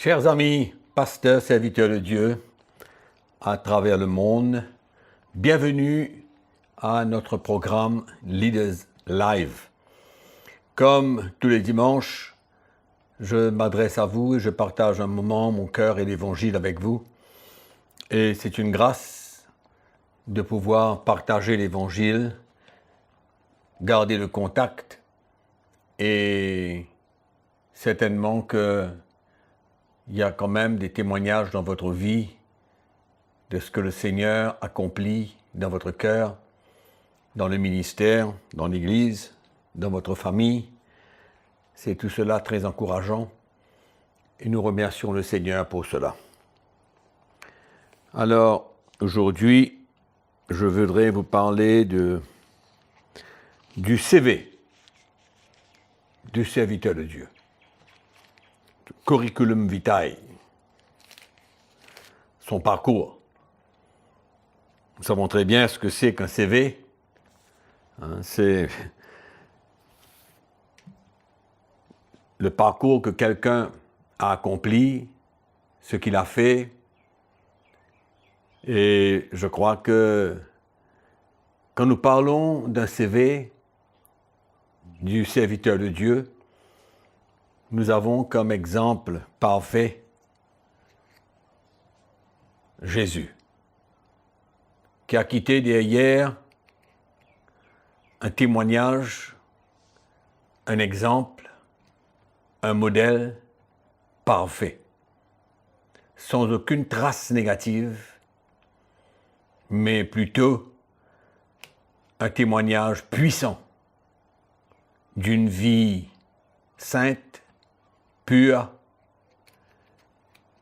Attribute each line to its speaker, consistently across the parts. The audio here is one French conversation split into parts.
Speaker 1: Chers amis, pasteurs, serviteurs de Dieu à travers le monde, bienvenue à notre programme Leaders Live. Comme tous les dimanches, je m'adresse à vous et je partage un moment, mon cœur et l'Évangile avec vous. Et c'est une grâce de pouvoir partager l'Évangile, garder le contact et certainement que il y a quand même des témoignages dans votre vie de ce que le Seigneur accomplit dans votre cœur, dans le ministère, dans l'Église, dans votre famille. C'est tout cela très encourageant et nous remercions le Seigneur pour cela. Alors, aujourd'hui, je voudrais vous parler du CV du serviteur de Dieu. Curriculum vitae, son parcours. Nous savons très bien ce que c'est qu'un CV. C'est le parcours que quelqu'un a accompli, ce qu'il a fait. Et je crois que quand nous parlons d'un CV du serviteur de Dieu, nous avons comme exemple parfait Jésus, qui a quitté derrière un témoignage, un exemple, un modèle parfait, sans aucune trace négative, mais plutôt un témoignage puissant d'une vie sainte, pure,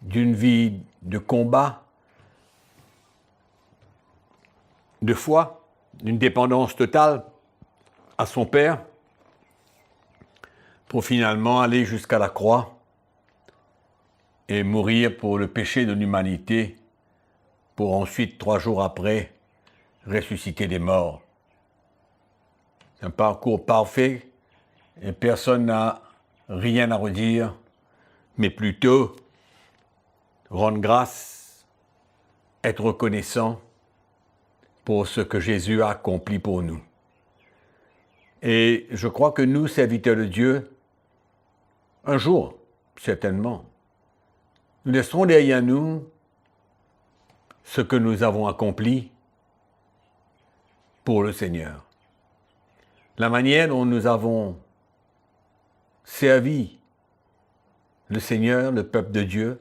Speaker 1: d'une vie de combat, de foi, d'une dépendance totale à son Père, pour finalement aller jusqu'à la croix et mourir pour le péché de l'humanité, pour ensuite, 3 jours après, ressusciter des morts. C'est un parcours parfait et personne n'a rien à redire, mais plutôt rendre grâce, être reconnaissant pour ce que Jésus a accompli pour nous. Et je crois que nous, serviteurs de Dieu, un jour, certainement, nous laisserons derrière nous ce que nous avons accompli pour le Seigneur. La manière dont nous avons servi le Seigneur, le peuple de Dieu,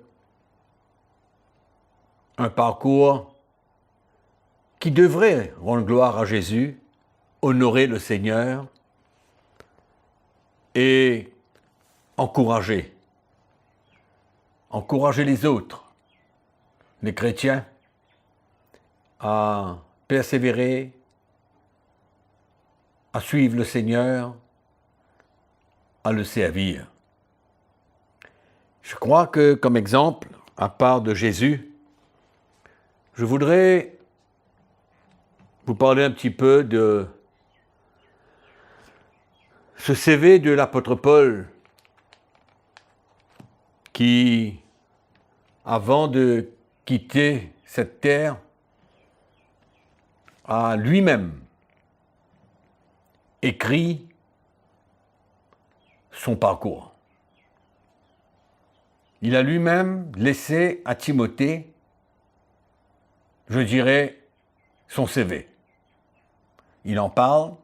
Speaker 1: un parcours qui devrait rendre gloire à Jésus, honorer le Seigneur et encourager les autres, les chrétiens, à persévérer, à suivre le Seigneur, à le servir. Je crois que, comme exemple, à part de Jésus, je voudrais vous parler un petit peu de ce CV de l'apôtre Paul qui, avant de quitter cette terre, a lui-même écrit son parcours. Il a lui-même laissé à Timothée, je dirais, son CV. Il en parle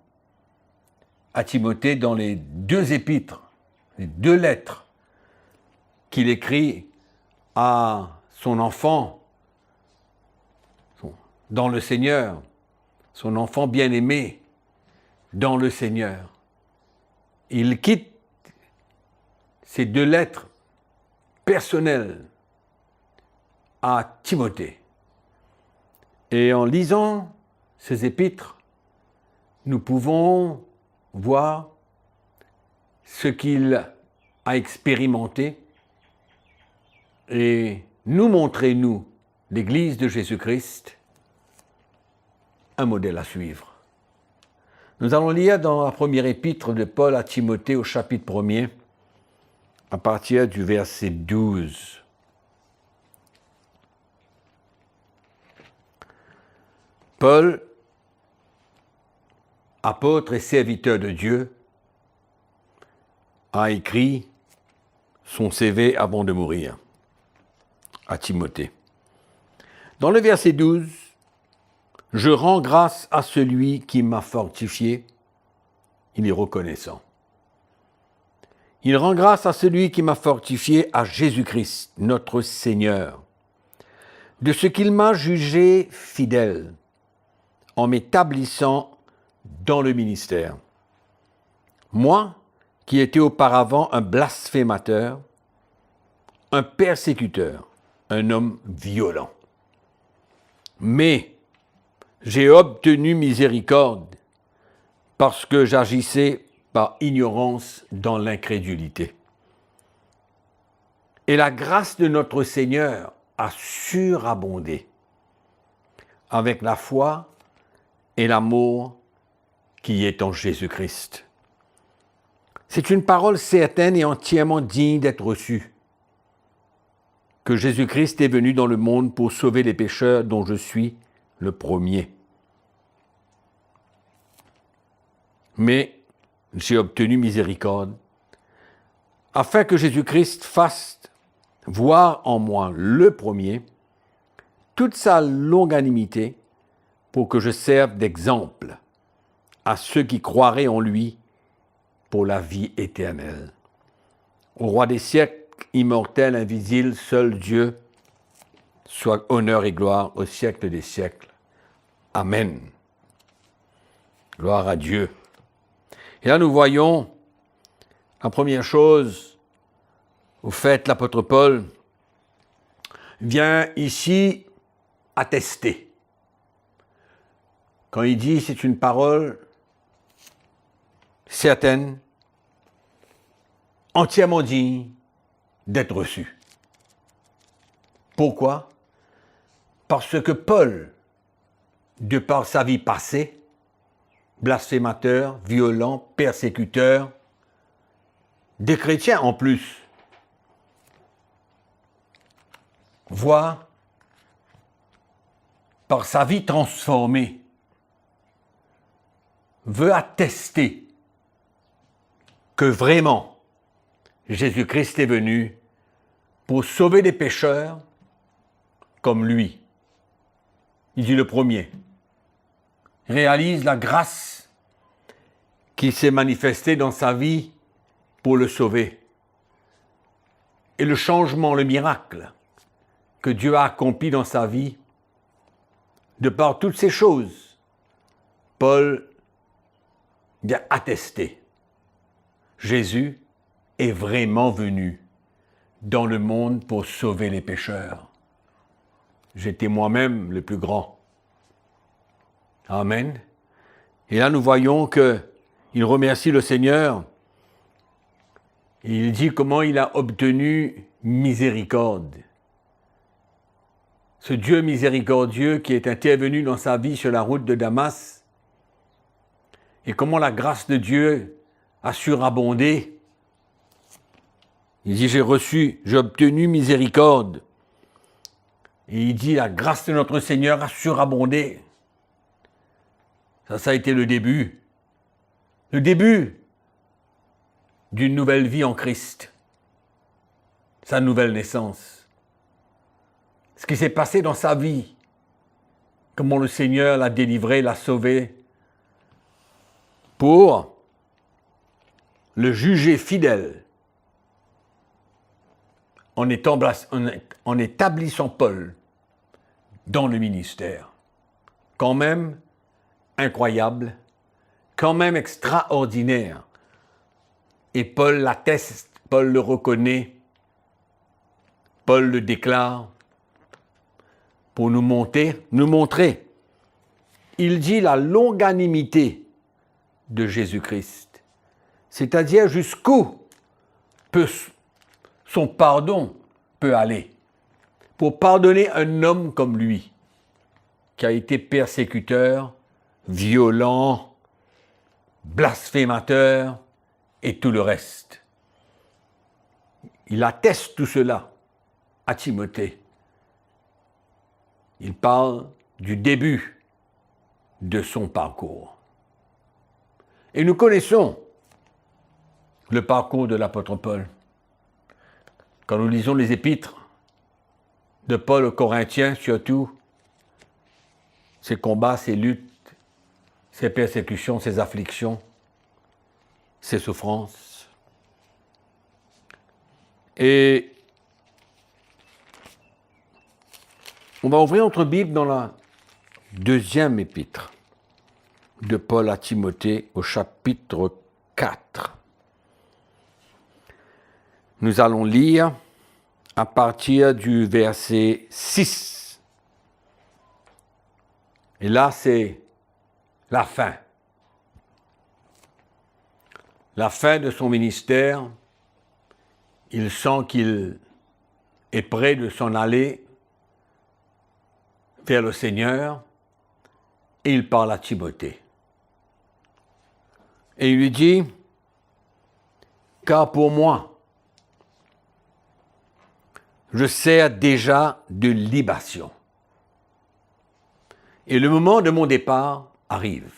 Speaker 1: à Timothée dans les 2 épîtres, les 2 lettres qu'il écrit à son enfant dans le Seigneur, son enfant bien-aimé dans le Seigneur. Il quitte ces 2 lettres personnelles à Timothée. Et en lisant ces épîtres, nous pouvons voir ce qu'il a expérimenté et nous montrer, nous, l'Église de Jésus-Christ, un modèle à suivre. Nous allons lire dans la première épître de Paul à Timothée au chapitre 1er, à partir du verset 12. Paul, apôtre et serviteur de Dieu, a écrit son CV avant de mourir à Timothée. Dans le verset 12, « Je rends grâce à celui qui m'a fortifié », il est reconnaissant. Il rend grâce à celui qui m'a fortifié, à Jésus-Christ, notre Seigneur, de ce qu'il m'a jugé fidèle en m'établissant dans le ministère. Moi, qui étais auparavant un blasphémateur, un persécuteur, un homme violent. Mais j'ai obtenu miséricorde parce que j'agissais par ignorance dans l'incrédulité. Et la grâce de notre Seigneur a surabondé avec la foi et l'amour qui est en Jésus-Christ. C'est une parole certaine et entièrement digne d'être reçue, que Jésus-Christ est venu dans le monde pour sauver les pécheurs dont je suis le premier. Mais j'ai obtenu miséricorde, afin que Jésus-Christ fasse voir en moi le premier toute sa longanimité pour que je serve d'exemple à ceux qui croiraient en lui pour la vie éternelle. Au roi des siècles, immortel, invisible, seul Dieu, soit honneur et gloire au siècle des siècles. Amen. Gloire à Dieu. Et là, nous voyons, la première chose, au fait, l'apôtre Paul vient ici attester. Quand il dit c'est une parole certaine, entièrement digne d'être reçue. Pourquoi? Parce que Paul, de par sa vie passée, blasphémateur, violent, persécuteur, des chrétiens en plus, voit par sa vie transformée, veut attester que vraiment Jésus-Christ est venu pour sauver des pécheurs comme lui. Il dit le premier. Réalise la grâce qui s'est manifestée dans sa vie pour le sauver. Et le changement, le miracle que Dieu a accompli dans sa vie, de par toutes ces choses, Paul vient attester. Jésus est vraiment venu dans le monde pour sauver les pécheurs. J'étais moi-même le plus grand. Amen. Et là, nous voyons qu'il remercie le Seigneur. Il dit comment il a obtenu miséricorde. Ce Dieu miséricordieux qui est intervenu dans sa vie sur la route de Damas, et comment la grâce de Dieu a surabondé. Il dit, j'ai obtenu miséricorde. Et il dit, la grâce de notre Seigneur a surabondé. Ça a été le début. Le début d'une nouvelle vie en Christ. Sa nouvelle naissance. Ce qui s'est passé dans sa vie. Comment le Seigneur l'a délivré, l'a sauvé. Pour le juger fidèle. En établissant Paul dans le ministère. Quand même incroyable, quand même extraordinaire. Et Paul l'atteste, Paul le reconnaît, Paul le déclare pour nous montrer. Il dit la longanimité de Jésus-Christ, c'est-à-dire jusqu'où son pardon peut aller, pour pardonner un homme comme lui, qui a été persécuteur, violent, blasphémateur et tout le reste. Il atteste tout cela à Timothée. Il parle du début de son parcours. Et nous connaissons le parcours de l'apôtre Paul. Quand nous lisons les épîtres de Paul aux Corinthiens, surtout, ses combats, ses luttes, ses persécutions, ses afflictions, ses souffrances. Et on va ouvrir notre Bible dans la deuxième épître de Paul à Timothée au chapitre 4. Nous allons lire à partir du verset 6. Et là, c'est la fin. La fin de son ministère. Il sent qu'il est prêt de s'en aller vers le Seigneur et il parle à Timothée. Et il lui dit, « Car pour moi, je sers déjà de libation. Et le moment de mon départ arrive. »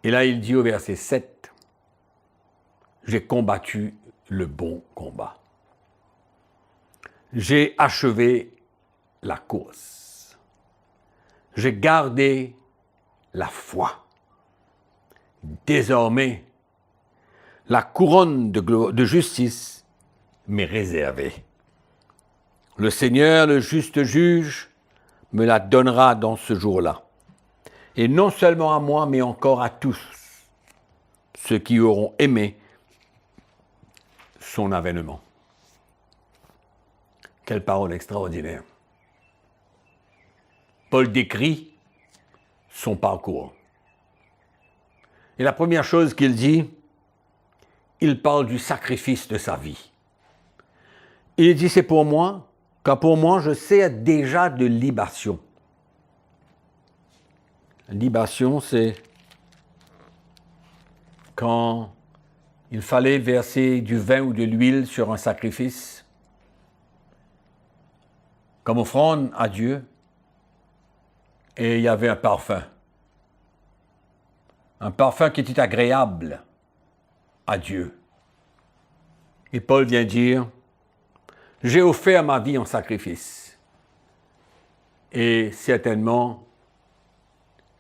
Speaker 1: Et là, il dit au verset 7, « J'ai combattu le bon combat. J'ai achevé la course. J'ai gardé la foi. Désormais, la couronne de justice m'est réservée. Le Seigneur, le juste juge, me la donnera dans ce jour-là. Et non seulement à moi, mais encore à tous ceux qui auront aimé son avènement. » Quelle parole extraordinaire. Paul décrit son parcours. Et la première chose qu'il dit, il parle du sacrifice de sa vie. Il dit, c'est pour moi, car pour moi, je sers déjà de libation. Libation, c'est quand il fallait verser du vin ou de l'huile sur un sacrifice, comme offrande à Dieu, et il y avait un parfum qui était agréable à Dieu. Et Paul vient dire, j'ai offert ma vie en sacrifice. Et certainement,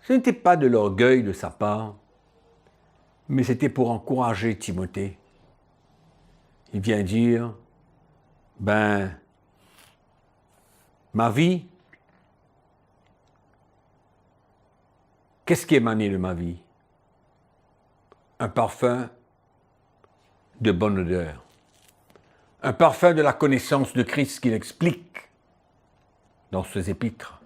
Speaker 1: ce n'était pas de l'orgueil de sa part, mais c'était pour encourager Timothée. Il vient dire, ma vie, qu'est-ce qui émanait de ma vie? Un parfum de bonne odeur. Un parfum de la connaissance de Christ qu'il explique dans ses épîtres.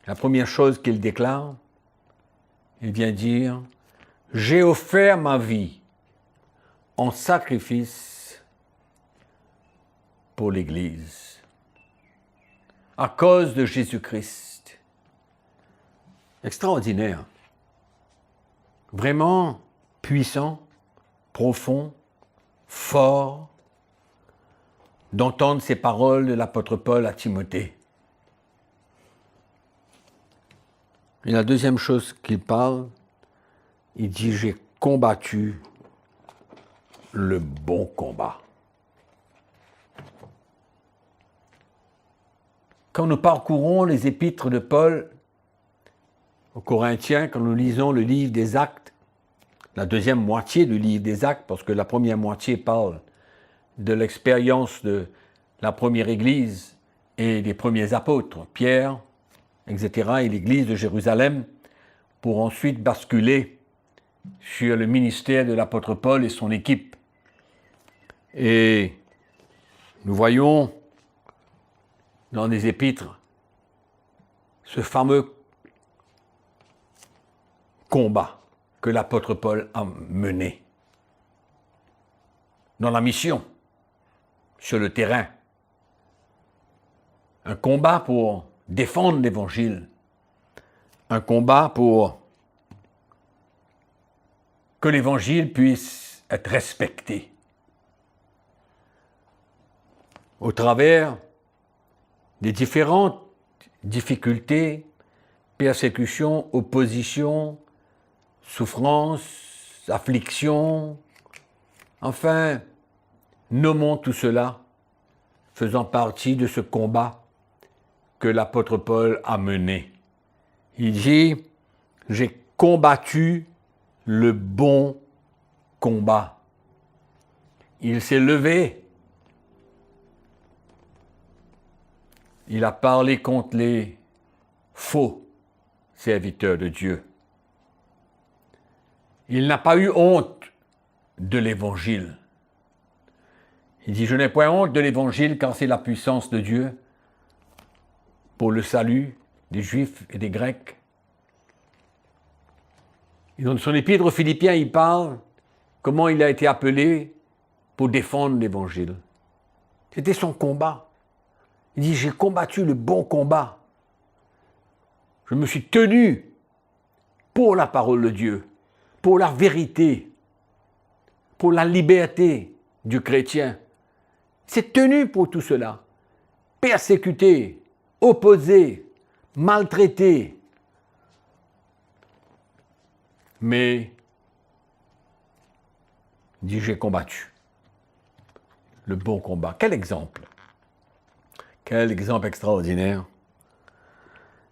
Speaker 1: La première chose qu'il déclare, il vient dire, « J'ai offert ma vie en sacrifice pour l'Église, à cause de Jésus-Christ. » Extraordinaire. Vraiment puissant, profond, fort, d'entendre ces paroles de l'apôtre Paul à Timothée. Et la deuxième chose qu'il parle, il dit, j'ai combattu le bon combat. Quand nous parcourons les épîtres de Paul aux Corinthiens, quand nous lisons le livre des Actes, la deuxième moitié du livre des Actes, parce que la première moitié parle de l'expérience de la première Église et des premiers apôtres, Pierre, etc., et l'Église de Jérusalem, pour ensuite basculer sur le ministère de l'apôtre Paul et son équipe. Et nous voyons dans les épîtres ce fameux combat que l'apôtre Paul a mené dans la mission, sur le terrain. Un combat pour défendre l'Évangile, un combat pour que l'Évangile puisse être respecté au travers des différentes difficultés, persécutions, oppositions, souffrances, afflictions, enfin, nommons tout cela faisant partie de ce combat que l'apôtre Paul a mené. Il dit, j'ai combattu le bon combat. Il s'est levé. Il a parlé contre les faux serviteurs de Dieu. Il n'a pas eu honte de l'Évangile. Il dit, je n'ai point honte de l'Évangile car c'est la puissance de Dieu pour le salut des Juifs et des Grecs. Et dans son épître aux Philippiens, il parle comment il a été appelé pour défendre l'Évangile. C'était son combat. Il dit, j'ai combattu le bon combat. Je me suis tenu pour la parole de Dieu, pour la vérité, pour la liberté du chrétien. C'est tenu pour tout cela. Persécuté, opposé, maltraité. Mais, il dit, j'ai combattu le bon combat. Quel exemple! Quel exemple extraordinaire!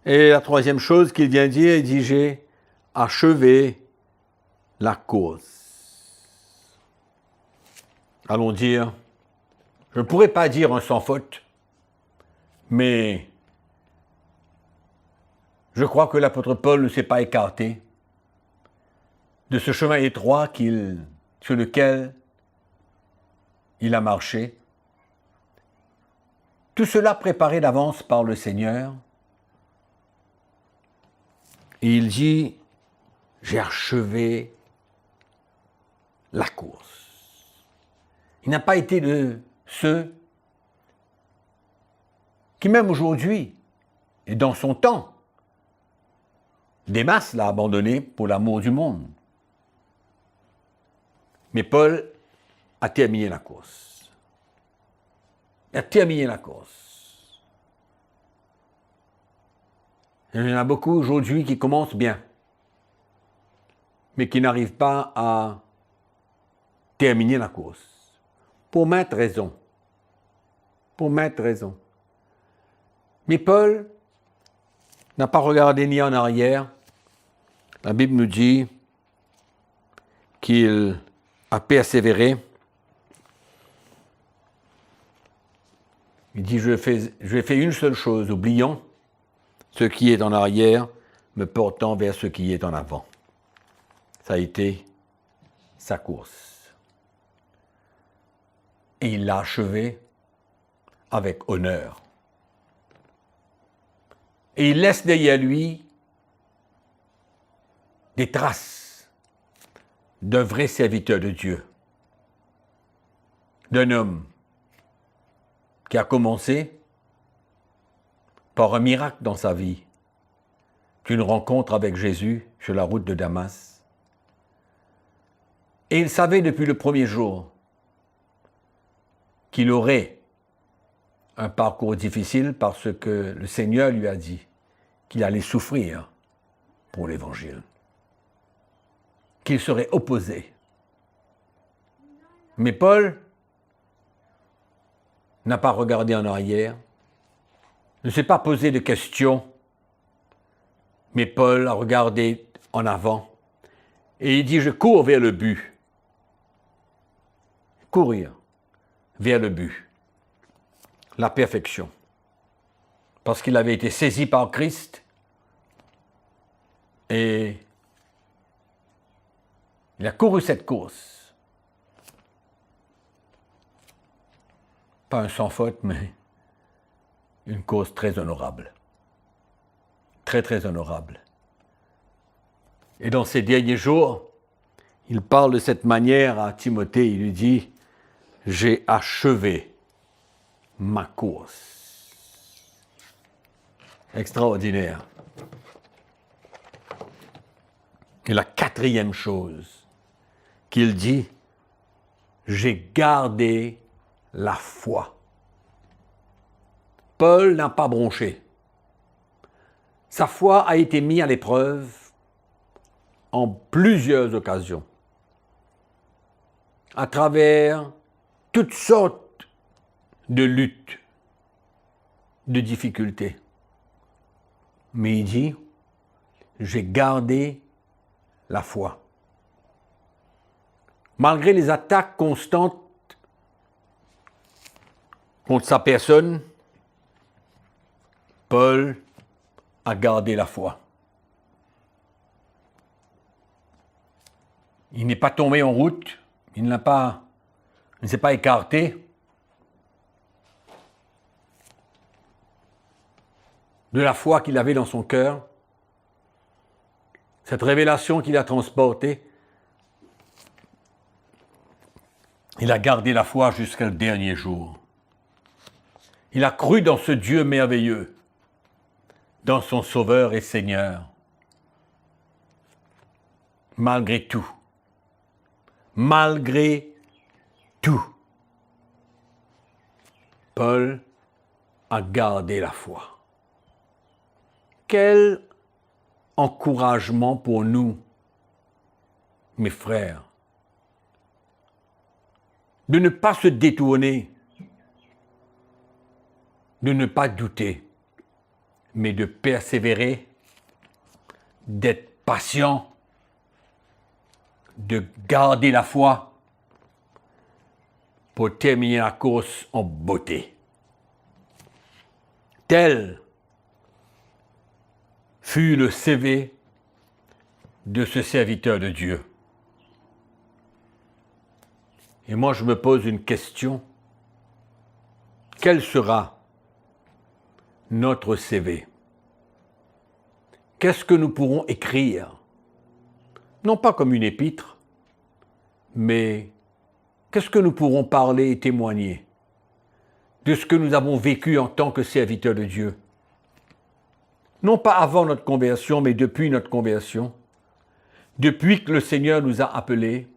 Speaker 1: Et la troisième chose qu'il vient dire, il dit, j'ai achevé la course. Allons dire, je ne pourrais pas dire un sans faute, mais je crois que l'apôtre Paul ne s'est pas écarté de ce chemin étroit sur lequel il a marché. Tout cela préparé d'avance par le Seigneur. Et il dit, j'ai achevé la course. Il n'a pas été de ceux qui, même aujourd'hui, et dans son temps, Démas l'a abandonné pour l'amour du monde. Mais Paul a terminé la course. Il a terminé la course. Il y en a beaucoup aujourd'hui qui commencent bien, mais qui n'arrivent pas à terminer la course. Pour maintes raisons. Pour maintes raisons. Mais Paul n'a pas regardé ni en arrière. La Bible nous dit qu'il a persévéré. Il dit, je fais une seule chose, oubliant ce qui est en arrière, me portant vers ce qui est en avant. Ça a été sa course. Et il l'a achevé avec honneur. Et il laisse derrière lui des traces d'un vrai serviteur de Dieu, d'un homme qui a commencé par un miracle dans sa vie, qu'une rencontre avec Jésus sur la route de Damas. Et il savait depuis le premier jour qu'il aurait un parcours difficile parce que le Seigneur lui a dit qu'il allait souffrir pour l'Évangile, qu'il serait opposé. Mais Paul n'a pas regardé en arrière, ne s'est pas posé de questions, mais Paul a regardé en avant et il dit, je cours vers le but. Courir vers le but, la perfection. Parce qu'il avait été saisi par Christ et il a couru cette course. Pas un sans faute, mais une course très honorable. Très, très honorable. Et dans ces derniers jours, il parle de cette manière à Timothée. Il lui dit, j'ai achevé ma course. Extraordinaire. Et la quatrième chose qu'il dit, j'ai gardé la foi. Paul n'a pas bronché. Sa foi a été mise à l'épreuve en plusieurs occasions, à travers toutes sortes de luttes, de difficultés. Mais il dit, j'ai gardé la foi. Malgré les attaques constantes contre sa personne, Paul a gardé la foi. Il n'est pas tombé en route, il ne s'est pas écarté de la foi qu'il avait dans son cœur, cette révélation qu'il a transportée. Il a gardé la foi jusqu'au dernier jour. Il a cru dans ce Dieu merveilleux, dans son Sauveur et Seigneur. Malgré tout, Paul a gardé la foi. Quel encouragement pour nous, mes frères, de ne pas se détourner, de ne pas douter, mais de persévérer, d'être patient, de garder la foi pour terminer la course en beauté. Tel fut le CV de ce serviteur de Dieu. Et moi, je me pose une question. Quel sera notre CV? Qu'est-ce que nous pourrons écrire? Non pas comme une épître, mais qu'est-ce que nous pourrons parler et témoigner de ce que nous avons vécu en tant que serviteurs de Dieu? Non pas avant notre conversion, mais depuis notre conversion, depuis que le Seigneur nous a appelés,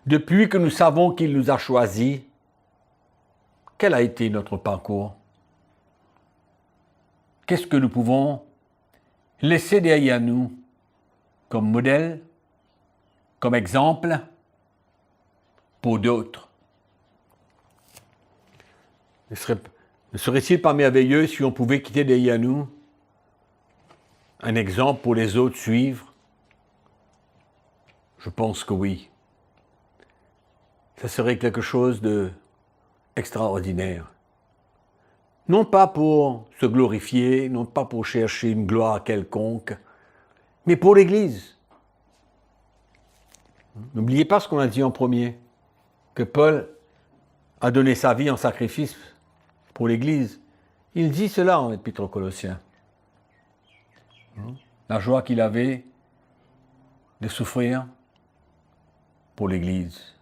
Speaker 1: depuis que nous savons qu'il nous a choisis. Quel a été notre parcours? Qu'est-ce que nous pouvons laisser derrière nous comme modèle, comme exemple pour d'autres? Ne serait-il pas merveilleux si on pouvait quitter derrière nous un exemple pour les autres suivre? Je pense que oui. Ça serait quelque chose d'extraordinaire. Non pas pour se glorifier, non pas pour chercher une gloire quelconque, mais pour l'Église. N'oubliez pas ce qu'on a dit en premier, que Paul a donné sa vie en sacrifice pour l'Église. Il dit cela en Épître aux Colossiens. La joie qu'il avait de souffrir pour l'Église.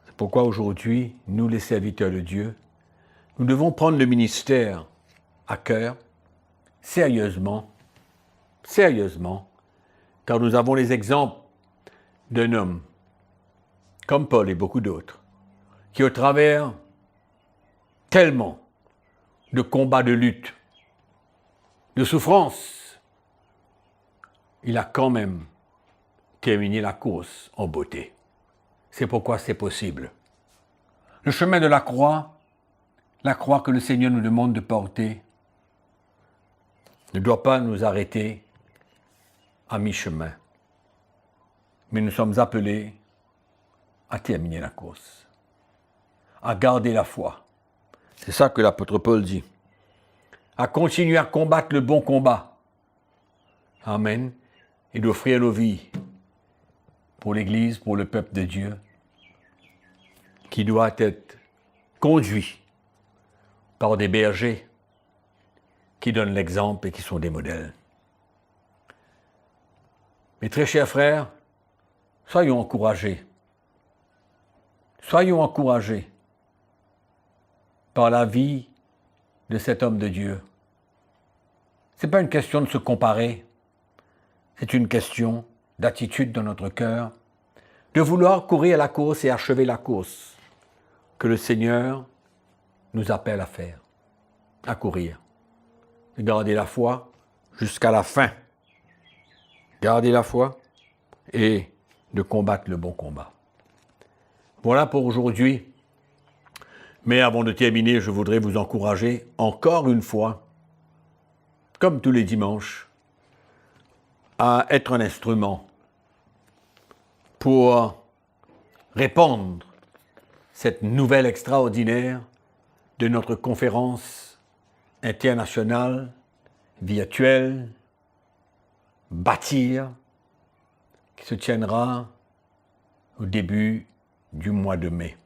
Speaker 1: C'est pourquoi aujourd'hui, nous les serviteurs de Dieu, nous devons prendre le ministère à cœur, sérieusement, car nous avons les exemples d'un homme, comme Paul et beaucoup d'autres, qui au travers tellement de combats, de luttes, de souffrances, il a quand même terminé la course en beauté. C'est pourquoi c'est possible. Le chemin de la croix que le Seigneur nous demande de porter, ne doit pas nous arrêter à mi-chemin. Mais nous sommes appelés à terminer la course, à garder la foi. C'est ça que l'apôtre Paul dit. À continuer à combattre le bon combat. Amen. Et d'offrir nos vies pour l'Église, pour le peuple de Dieu, qui doit être conduit par des bergers qui donnent l'exemple et qui sont des modèles. Mes très chers frères, soyons encouragés. Soyons encouragés par la vie de cet homme de Dieu. Ce n'est pas une question de se comparer, c'est une question d'attitude dans notre cœur, de vouloir courir la course et achever la course que le Seigneur nous appelle à faire, à courir. de garder la foi jusqu'à la fin. Garder la foi et de combattre le bon combat. Voilà pour aujourd'hui. Mais avant de terminer, je voudrais vous encourager encore une fois, comme tous les dimanches, à être un instrument pour répandre cette nouvelle extraordinaire de notre conférence internationale, virtuelle, Bâtir, qui se tiendra au début du mois de mai.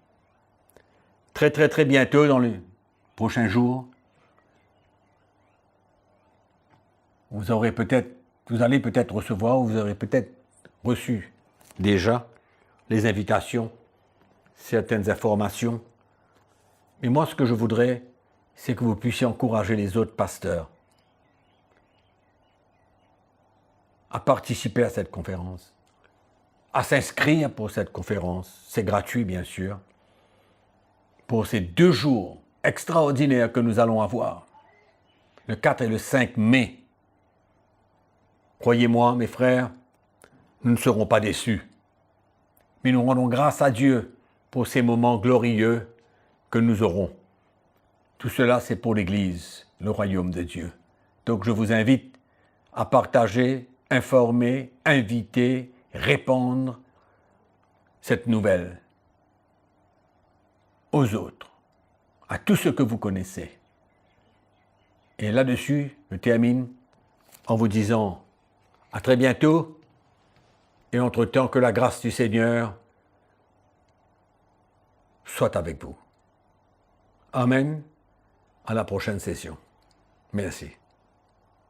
Speaker 1: Très très très bientôt, dans les prochains jours, vous allez peut-être recevoir, ou vous aurez peut-être reçu déjà les invitations, certaines informations. Mais moi, ce que je voudrais, c'est que vous puissiez encourager les autres pasteurs à participer à cette conférence, à s'inscrire pour cette conférence. C'est gratuit, bien sûr. Pour ces 2 jours extraordinaires que nous allons avoir, le 4 et le 5 mai. Croyez-moi, mes frères, nous ne serons pas déçus. Mais nous rendons grâce à Dieu pour ces moments glorieux que nous aurons. Tout cela, c'est pour l'Église, le royaume de Dieu. Donc je vous invite à partager, informer, inviter, répandre cette nouvelle aux autres, à tous ceux que vous connaissez. Et là-dessus, je termine en vous disant à très bientôt, et entre-temps que la grâce du Seigneur soit avec vous. Amen. À la prochaine session. Merci.